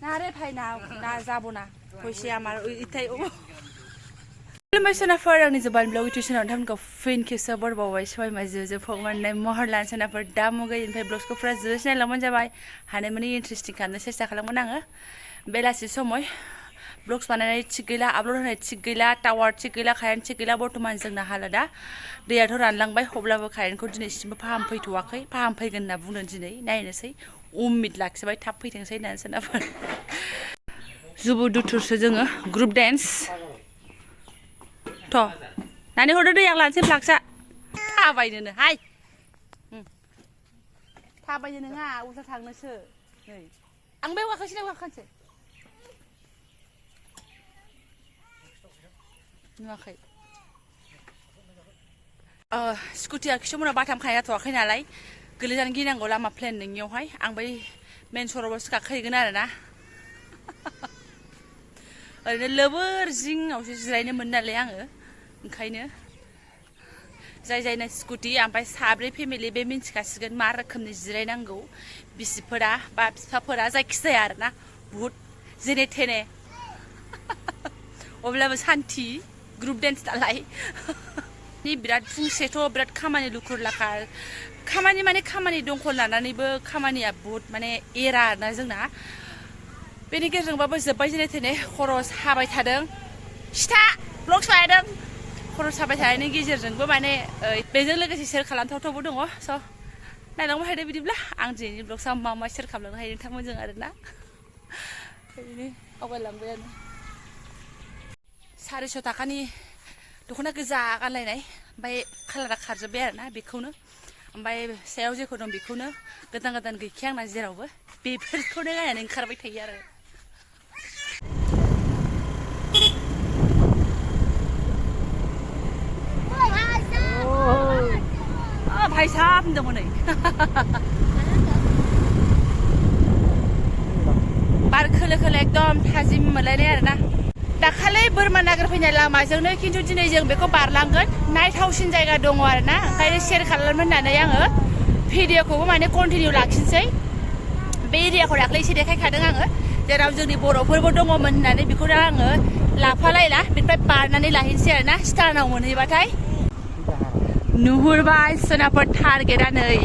না রে ভাই না না যাব না কইছে আমার ইথাই खुलुमबाय आंनि जबानब्लग इउटिउबआव नोंथांमोनखौ फिन खेबसे बरबावबाय सबाय माइजो भगवान महर लानो सोनाफोर दा मुगै ओमफ्राय ब्लग्सखौ फुरा जोबोद नायलांबानो जाबाय हानायमानि इन्टारेस्टिं खालामनो सेस्था खालामगोन आङो बेलासि समय ब्लग्स बानायनाय थिग गैला आपल'ड होनाय थिग गैला टावार थिग गैला कारेन्ट थिग गैला बर्तमान जोंना हालोदा दैयाथ' रानलांबाय अब्लाबो कारेन्टखौ दिनैसिमबो फाहामफैथ'वाखै फाहामफैगोन होनना बुंदों दिनै नायनोसै उम्मिद लाखिबाय थाब फैथोंसै होननानै सोनाफोर जुबु दुथुरसो जोङो ग्रुप डेन्स थ' नानि हरदो दै आं लानोसै फ्लाक्सा थाबायनोनो हाय थाबायनो नङा उल्था थांनोसो नै आं बे गाखोसै गाखोनोसै नुवाखै स्कुटिया खिसुमाना बाथामखानाय जाथ'वाखै नालाय गोलैजानो गिनांगौ लामा प्लेन नोंनियावहाय आं बै मेन सरावसो गाखोहैगोन आरोना ओरैनो लोबोर जिङावसो जिरायनो मोन नालाय आङो ओंखायनो जाय जायना स्कुटि ओमफ्राय साब्रै फेमिलि बे मिन्थिखासिगोन मा रोखोमनि जिरायनांगौ बिसिफोरा बा बिफाफोरा जायखिजाया आरोना बुहुद जेने थेने अब्लाबो सान्थि ग्रुप डेन्स नालाय नि बिराद फुंसेथ' बिराद खामानि लुखुरलाखा खामानि माने खामानि दंखल लानानैबो खामानिया बुहुद माने एरा आरोना जोंना बेनि गेजेरजोंबाबो जोब्बाय जेने थेने खर' साबाय थादों सिथा ब्लग्स बानायदों खर' साबाय थानायनि गेजेरजोंबो माने बेजों लोगोसे सेयार खालामथावथावबो दङ स' नायलांबाय थादो बिदिब्ला आं दिनैनि ब्लग्सआव मा मा सेयार खालामलांनो हायो नोंथांमोनजों आरोना ओरैनो आवगायलांबायानो 400 थाखानि दख'ना गोजा गानलायनाय ओमफ्राय कालारा खारजोब्बाय आरोना बेखौनो ओमफ्राय सायाव जेखौ दं बेखौनो गोदान गोदान गैखाया आंना जेरावबो बेफोरखौनो गाननानै ओंखारबाय थायो आरो भाई साहब होनदोंमोन नै बार खोलो खोलो एकदम थाजिम मोनलायनाय आरोना दाखालि बोरमा नागिरफैनाय लामाजोंनो खिन्थु दिनै जों बेखौ बारलांगोन नायथावसिन जायगा दङ आरोना ओंखायनो शेयार खालामनो होननानै आङो भिडिअखौबो माने कन्टिनिउ लाखिनोसै बे एरियाखौ दाख्लै एसे देखायखादों आङो जेराव जोंनि बर'फोरबो दङमोन होननानै बेखौनो आङो लाफालायला बेनिफ्राय बारनानै लाहैनोसै आरोना स्टारनाव मोनहैबाथाय नुहुरबाय सोनाफोर टारगेटआ नै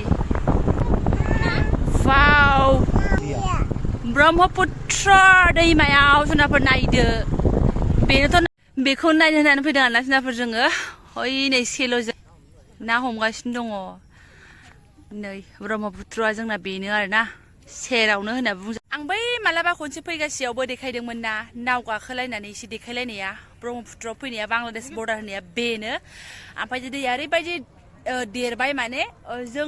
वाव ब्रह्मपुत्र दैमायाव सोनाफोर नायदो बेनोथ' बेखौ नायनो होननानै फैदों आरोना सोनाफोर जोङो ओइ नै सेल'जों ना हमगासिनो दङ नै ब्रह्मपुत्रआ जोंना बेनो आरोना सेरावनो होनना बुंजा आं बै मालाबा खनसे फैगासेयावबो देखायदोंमोन ना नाव गाखोलायनानै एसे देखायलायनाया ब्रह्मपुत्रआव फैनाया बांलादेश बर्डार होननाया बेनो ओमफ्राय दैया ओरैबायदि देरबाय माने जों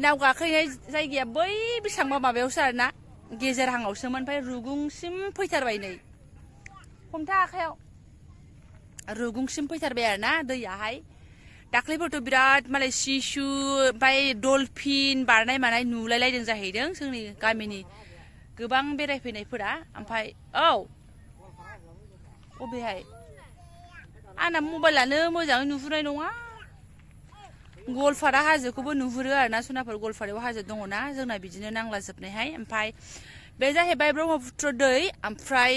नाव गाखोनाय जायगाया बै बेसेबांबा माबायावसो आरोना गेजेरहाङावसोमोन ओमफ्राय रुगुंसिम फैथारबाय नै हमथा आखायाव रुगुंसिम फैथारबाय आरोना दैयाहाय दाख्लैफोरथ' बिराद मालाय सिसु ओमफ्राय डलफिन बारनाय मानाय नुलायलायदों जाहैदों जोंनि गामिनि गोबां बेरायफैनायफोरा ओमफ्राय औ अबेहाय आंना मबाइलानो मोजाङै नुहुरनाय नङा गलपारा हाजोखौबो नुहुरो आरोना सोनाफोर गलपारायाव हाजो दङना जोंना बिदिनो नांलाजोबनायहाय ओमफ्राय बे जाहैबाय ब्रह्मपुत्र दै ओमफ्राय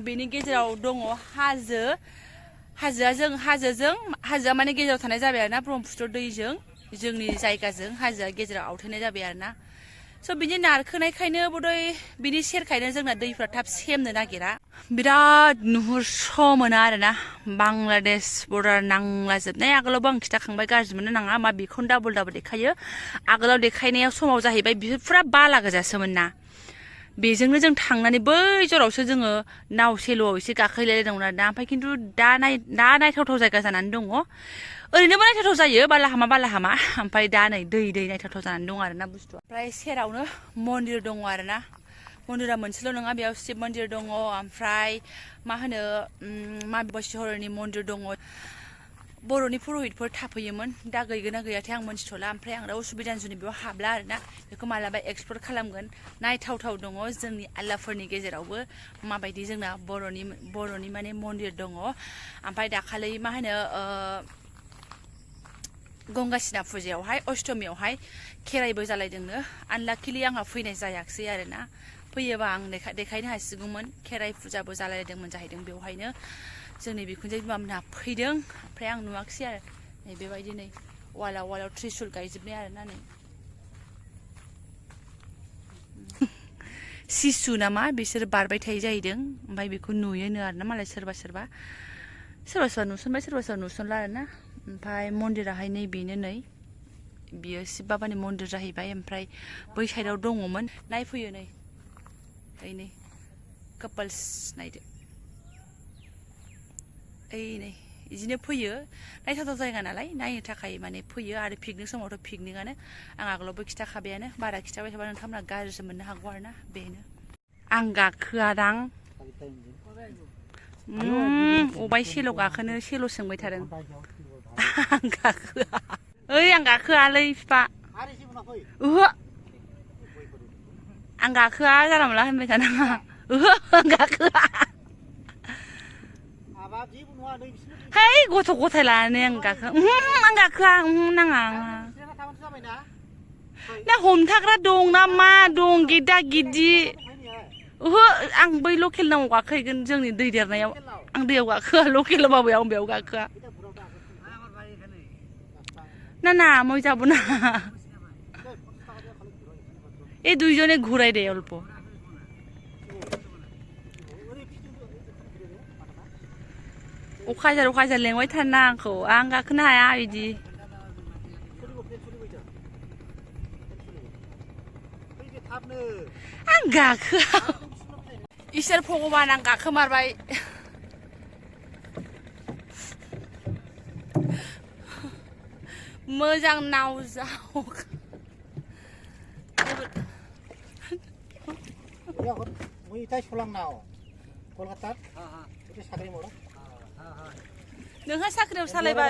बेनि गेजेराव दङ हाजोआ माने गेजेराव थानाय जाबाय आरोना ब्रह्मपुत्र दैजों जोंनि जायगाजों हाजोआ गेजेराव आवथेनाय जाबाय आरोना स' बिदि नारखोनायखायनो बधय बिनि सेरखायनो जोंना दैफ्रा थाब सेमनो नागिरा बिराद नुहुरस' मोना आरोना बांलादेश बर्डार नांलाजोबनाय आगोलावबो आं खिथाखांबाय गाज्रि मोननो नाङा मा बेखौनो डाबल देखायो आगोलाव देखायनायाव समाव जाहैबाय बिसोर फुरा बाला गोजासोमोन ना बेजोंनो जों थांनानै बै जरावसो जोङो नाव सेल'आव एसे गाखोहैलायदोंमोन आरोना ओमफ्राय खिन्थु दा नायथावथाव जायगा जानानै दङ ओरैनोबो नायथावथाव जायो बालाहामा ओमफ्राय दा नै दै नायथावथाव जानानै दं आरोना बुस्थुआ ओमफ्राय सेरावनो मन्दिर दङ आरोना मन्दिरा मोनसेल' नङा बेयाव शिब मन्दिर दङ ओमफ्राय मा होनो मा शिवहरनि मन्दिर दङ बर'नि पुर'हितफोर थाफैयोमोन दा गैगोना गैयाथाय आं मोनथिथ'ला ओमफ्राय आं दा उसुबिदा जुनि बेयाव हाबला आरोना बेखौ मालाबा एक्सप्लर खालामगोन नायथावथाव दङ जोंनि आल्लाफोरनि गेजेरावबो माबायदि जोंना बर'नि माने मन्दिर दङ ओमफ्राय दाखालि मा होनो गंगासिना फुजायावहाय अष्टमियावहाय खेराइबो जालायदोंनो आनलाकिलि आंहा फैनाय जायाखिसै आरोना फैयोबा आं देखायनो हासिगौमोन खेराइ फुजाबो जालायदोंमोन जाहैदों बेवहायनो जोंनि बिखुनजो बिमामोनहा फैदों ओमफ्राय आं नुवाखिसै आरो नै बेबायदि नै वालाव त्रिशुल गायजोबनाय आरोना नै सिसु नामा बिसोर बारबाय थायो जाहैदों ओमफ्राय बेखौ नुयोनो आरोना मालाय सोरबा नुसनबाय सोरबा नुसनला आरोना ओमफ्राय मन्दिराहाय नै बेनो नै बियो शिब बाबानि मन्दिर जाहैबाय ओमफ्राय बै साइडआव दङमोन नायफैयो नै नै कापोल्स नायदो नै बिदिनो फैयो नायथावथाव जायगा नालाय नायनो थाखाय माने फैयो आरो पिकनिक समावथ' पिकनिकआनो आं आगोलावबो खिथाखाबायानो बारा खिथाबाय थाबा नोंथांमोना गाज्रिसो मोननो हागौ आरोना बेनो आं गाखोआदां अबाय सेल' गाखोनो सेल' सोंबाय थादों आं गाखोआ ओइ आं गाखोआलै बिफा ओहो आं गाखोआ जानला मोनला होनबाय थानाङा ओहो आं गाखोआ है गथ' गथाय लानानै आं गाखोआ नाङा ना हमथाग्रा दं ना मा दं गिदा गिदि ओहो आं बै लकेल नाव गाखोहैगोन जोंनि दै देरनायाव आं दैयाव गाखोआ लकेलावबाबो आं बेयाव गाखोआ না মই যাব না এই দুইজনে ঘুরাই দেয় অল্প अखाजार लेंबाय थाना आंखौ आं गाखोनो हाया बिदि आं गाखोआ इसोर भगबान आं गाखोमारबाय मोजां नाव जाव नोंहा साख्रियाव सालायबा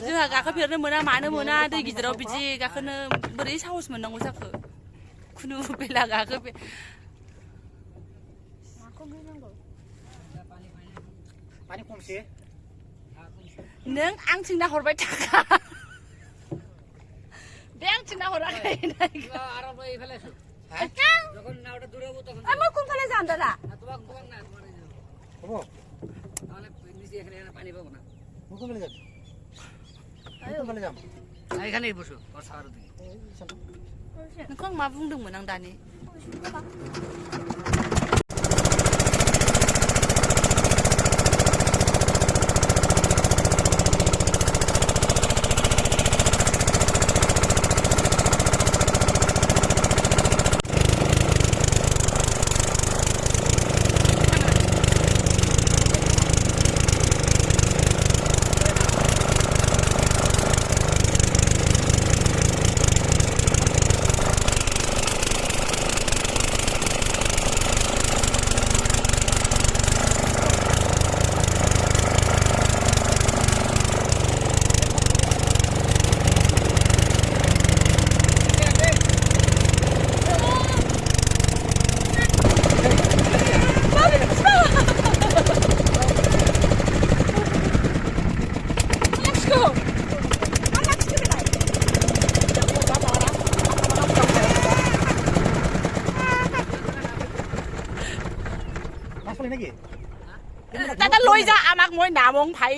जोंहा गाखोफेरनो मोना मानो मोना दै गिदिराव बिदि गाखोनो बोरै साहस मोननांगौ जाखो खुनु बेला गाखोफे नों आंथिं नाहरबाय थाखा बे आंथिं नाहराखै আমার কোন ফালে যান দাদা नोंखौ आं मा बुंदोंमोन आं दानि দাদা লৈ যা আমাক মই নামং ভাই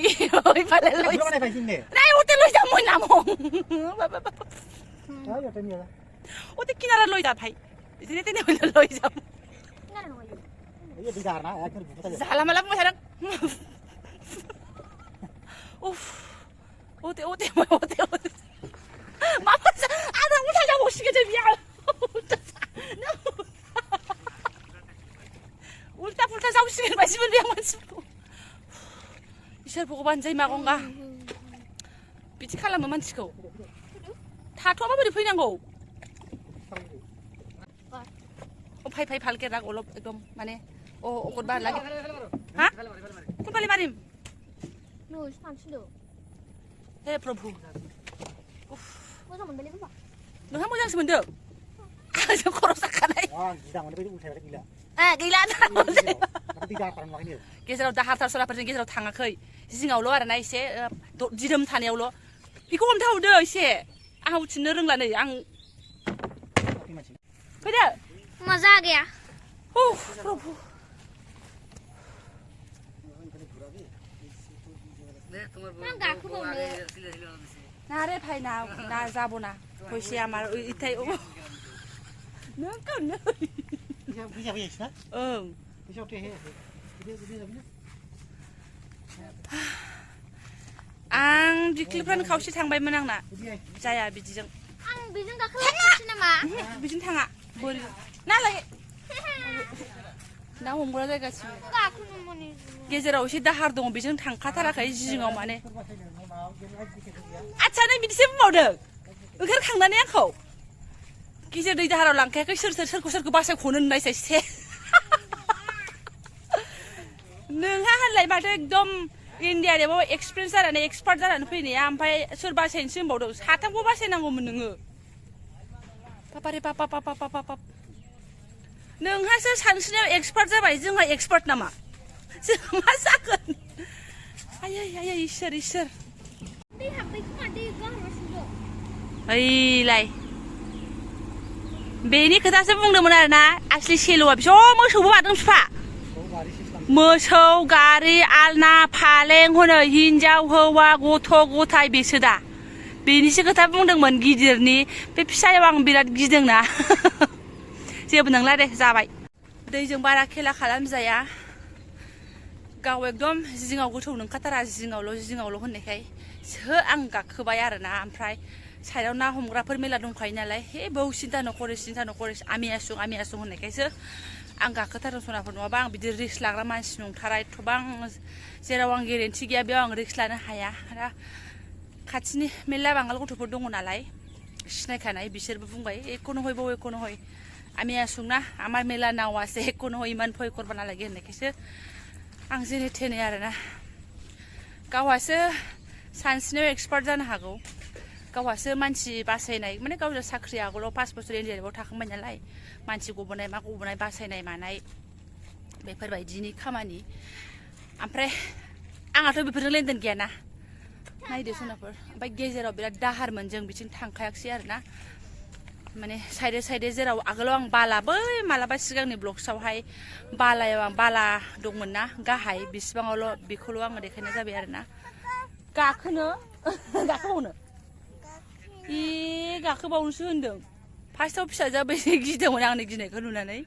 ওইফালে লৈ যা নাই ওতে লৈ যা মই নামং ওতে কিনারা লৈ যা ভাই যেতে তেনে লৈ যা জালা মালা মই সারা উফ ওতে ওতে ওতে ওতে মামা আদা উঠা যা বসিকে যে বিয়া उल्टा पुल्टा जावसिगोन बायदिमोन बे मानसिखौ इसोर भगबान जै मागंगा बिदि खालामो मानसिखौ थाथ'आबा बोरै फैनांगौ फै फै फालके राग अलप एकदम माने अ अकद बार लागि हा कुनपाले मारिम नो सानसिनो हे प्रभु उफ मोजां मोनबायलै बाबा नोंहा मोजांसो मोनदों आंजों खर' साखानाय गैला गेजेराव दाहारथार सराफोरजों गेजेराव थाङाखै जिङावल' आरोना एसे दिदोम थानायावल' बेखौ हमथाहरदो एसे आंहा उथिनो रोंला नै आं फैदो मजा गैया না রে ভাই না না যাবো না কইছে আমার ইতাই নং কোন आं दिख्लिफ्रानो खावसे थांबायमोन आंना जाया बिदिजों आं बिजों गाखोलांनोसै नामा बिजों थाङा बोरि नालाय ना हमग्रा जायगासिम गाखोनो मोनि गेजेराव एसे दाहार दङ बेजों थांखाथाराखै जिङाव माने आच्छा नों बिदिसो बुंबावदों ओंखारखांनानै आंखौ गेजेर दै दाहाराव लांखायाखै सोरखौ बासायख'नो होननायसै से नोंहा होनलाय माथो एकदम इन्डियानियाव एक्सपिरियेन्स जानानै एक्सपार्ट जानानै फैनाया ओमफ्राय सोर बासायनोसो होनबावदों साथामखौ बासायनांगौमोन नोङो पापारे पापा नोंहासो सानस्रिनायाव एक्सपार्ट जाबाय जोंहा एक्सपार्ट नामा जों मा जागोन आयै इसोर ओइलाय बेनि खोथासो बुंदोंमोन आरोना आसलि सेल'आ बिसो मोसौबो बारदों बिफा मोसौ गारि आलना फालें होनो हिनजाव हौवा गथ' गथाय बेसो दा बेनिसो खोथा बुंदोंमोन गिदिरनि बे फिसायाव आं बिराद गिदोंना जेबो नंला दे जाबाय दैजों बारा खेला खालामजाया गाव एकदम जिङाव गोथौ नंखाथारा जिङावल' होननायखायसो आं गाखोबाय आरोना ओमफ्राय साइडआव ना हमग्राफोर मेला दंखायो नालाय हे बौ सिन्था नखरेस आमि आसुं होननायखायसो आं गाखोथारनो सनाफोर नङाबा आं बिदि रिक्स लाग्रा मानसि नंथारा एथ'बां जेराव आं गेरेन्थि गैया बेयाव आं रिक्स लानो हाया दा खाथिनि मेला बांगाल गथ'फोर दङ नालाय सिनायखानाय बिसोरबो बुंबाय एखौनो हय आमि आसुं ना आमार मेला नाव আছে एखौनो हय इमान भय करबा नालागे होननायखायसो आं जेने थेने आरोना गावहासो सानस्रिनायाव एक्सपार्ट जानो हागौ गावहासो मानसि बासायनाय माने गावहा साख्रि आगोलाव 5 बोसोर इन्डियानियाव थाखांबाय नालाय मानसि गबोनाय बासायनाय मानाय बेफोरबायदिनि खामानि ओमफ्राय आंहाथ' बेफोरजों लेनदेन गैयाना नायदो सनाफोर ओमफ्राय गेजेराव बिराद दाहारमोन जों बिथिं थांखायाखसै आरोना माने साइडे जेराव आगोलाव आं बाला बै मालाबा सिगांनि ब्लग्सआवहाय बालायाव आं बाला दंमोन ना गाहाय बिसिबाङावल' बेखौल' आङो देखायनाय जाबाय आरोना गाखोबावनो गाखोबावनोसो होनदों फार्स्टआव फिसाजोआबो एसे गिदोंमोन आंनि गिनायखौ नुनानै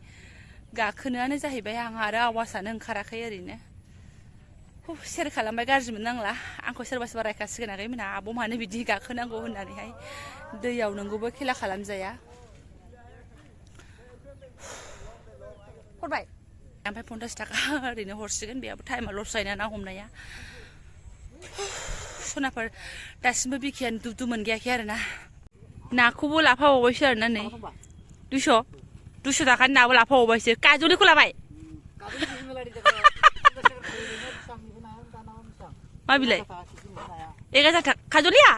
गाखोनोआनो जाहैबाय आं आरो आवासानो ओंखाराखै ओरैनो सेर खालामबाय गाज्रि मोननांला आंखौ सोरबा रायखासिगोन आरो मोना आब' मानो बिदि गाखोनांगौ होननानैहाय दैयाव नोंगौबो खेला खालामजाया हरबाय ओमफ्राय 50 थाखा ओरैनो हरसिगोन बेयाबो टाइमा लस जायोना ना हमनाया सनाफोर दासिमबो बिखायानो दुब मोनगायाखै आरोना नाखौबो लाफाबावबायसो आरोना नै 200 थाखानि नाबो लाफाबावबायसो काजलिखौ लाबाय मा बिलाय 1000 थाखा काजलिया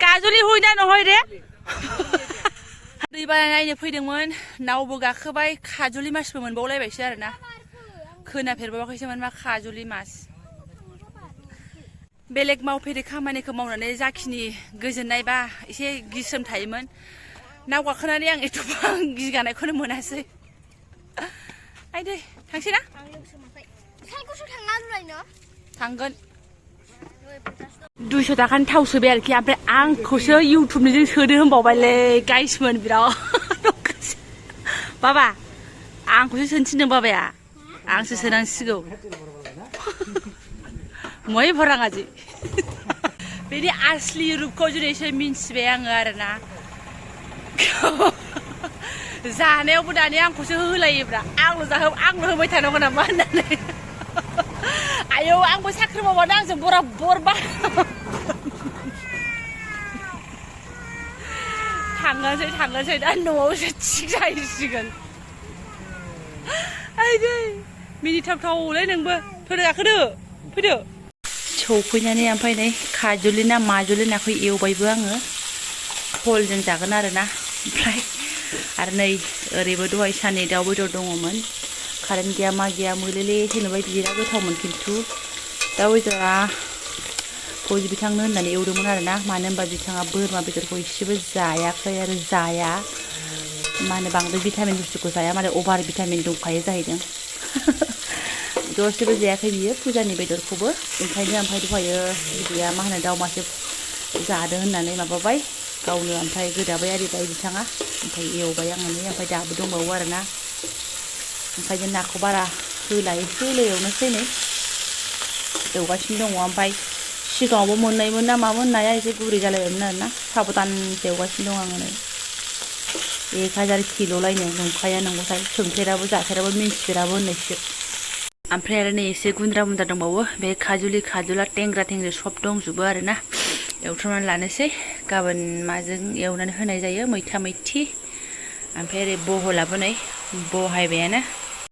काजलि हयना नहय रे दै बाना नायनो फैदोंमोन नावबो गाखोबाय काजलि मासबो मोनबावलायबायसो आरोना खोनाफेरबावाखैसोमोन मा काजलि मास बेलेग मावफेरै खामानिखौ मावनानै जाखिनि गोजोननाय बा एसे गिस्रोम थायोमोन नाव गाखोनानै आं एथ'बां गिगानायखौनो मोनासै आइदै थांसै ना थांगोन 200 थाखानि थाव सोबाय आरोखि ओमफ्राय आंखौसो इउटुबनिजों सोदो होनबावबायलै गाइसमोन बिराद बाबा आंखौसो सोनो थिनदों बाबाया आंसो सोनांसिगौ मै भराङाजि बेनि आसलि रुपखौ दिनैसो मिन्थिबाय आङो आरोना जानायावबो दानि आंखौसो होलायोब्रा आंल' होबाय थानांगौ नामा होननानै आयौ आंबो साख्रि मावबानो आंजों बराबर बा थांगोनसै दा न'आवसो थिग जाहैसिगोन आइदै मिनिथावथावलै नोंबो फैदो गाखोदो फैदो सौफैनानै ओमफ्राय नै काजलि ना माजलि नाखौ एवबायबो आङो फलजों जागोन आरोना ओमफ्राय आरो नै ओरैबो दहाय सानै दाउ बेदर दङमोन कारेन्ट गैया मा गैया मोलेले होनोबाय बिराद गोथावमोन खिन्थु दाउ बेदरा बेदरखौ बिथांनो होननानै एवदोंमोन आरोना मानो होनबा बिथाङा बोरमा बेदरखौ एसेबो जायाखै आरो जाया मा होनो बांद्राय भिटामिन बुस्थुखौ जाया माने अभार भिटामिन दंखायो जाहैदों दरसेबो जायाखै बियो फुजानि बेदरखौबो ओंखायनो ओमफ्राय दहायो बिदैया मा होनो दाउ मासे जादों होननानै माबाबाय गावनो ओमफ्राय गोदाबाय आरिबाय बिथाङा ओमफ्राय एवबाय आङो ओमफ्राय दाबो दंबावो आरोना ओंखायनो नाखौ बारा होला एसे एवनोसै नै एवगासिनो दङ ओमफ्राय सिगाङावबो मोननायमोन ना मामोन नाया एसे गुरै जालायबायमोन आरोना साबधान एवगासिनो दं आङो नै 1000 किल'लायनो नंखाया नंगौथाय सोंफेराबो जाफेराबो मिन्थिफेराबो होननायसो ओमफ्राय आरो नै एसे गुन्द्रा मुन्द्रा दंबावो बे खाजुला टेंग्रा टेंग्रि सब दंजोबो आरोना एवथ्रमनानै लानोसै गाबोन माजों एवनानै होनाय जायो मैथा मैथि ओमफ्राय ओरै बहलाबो नै बहायबायानो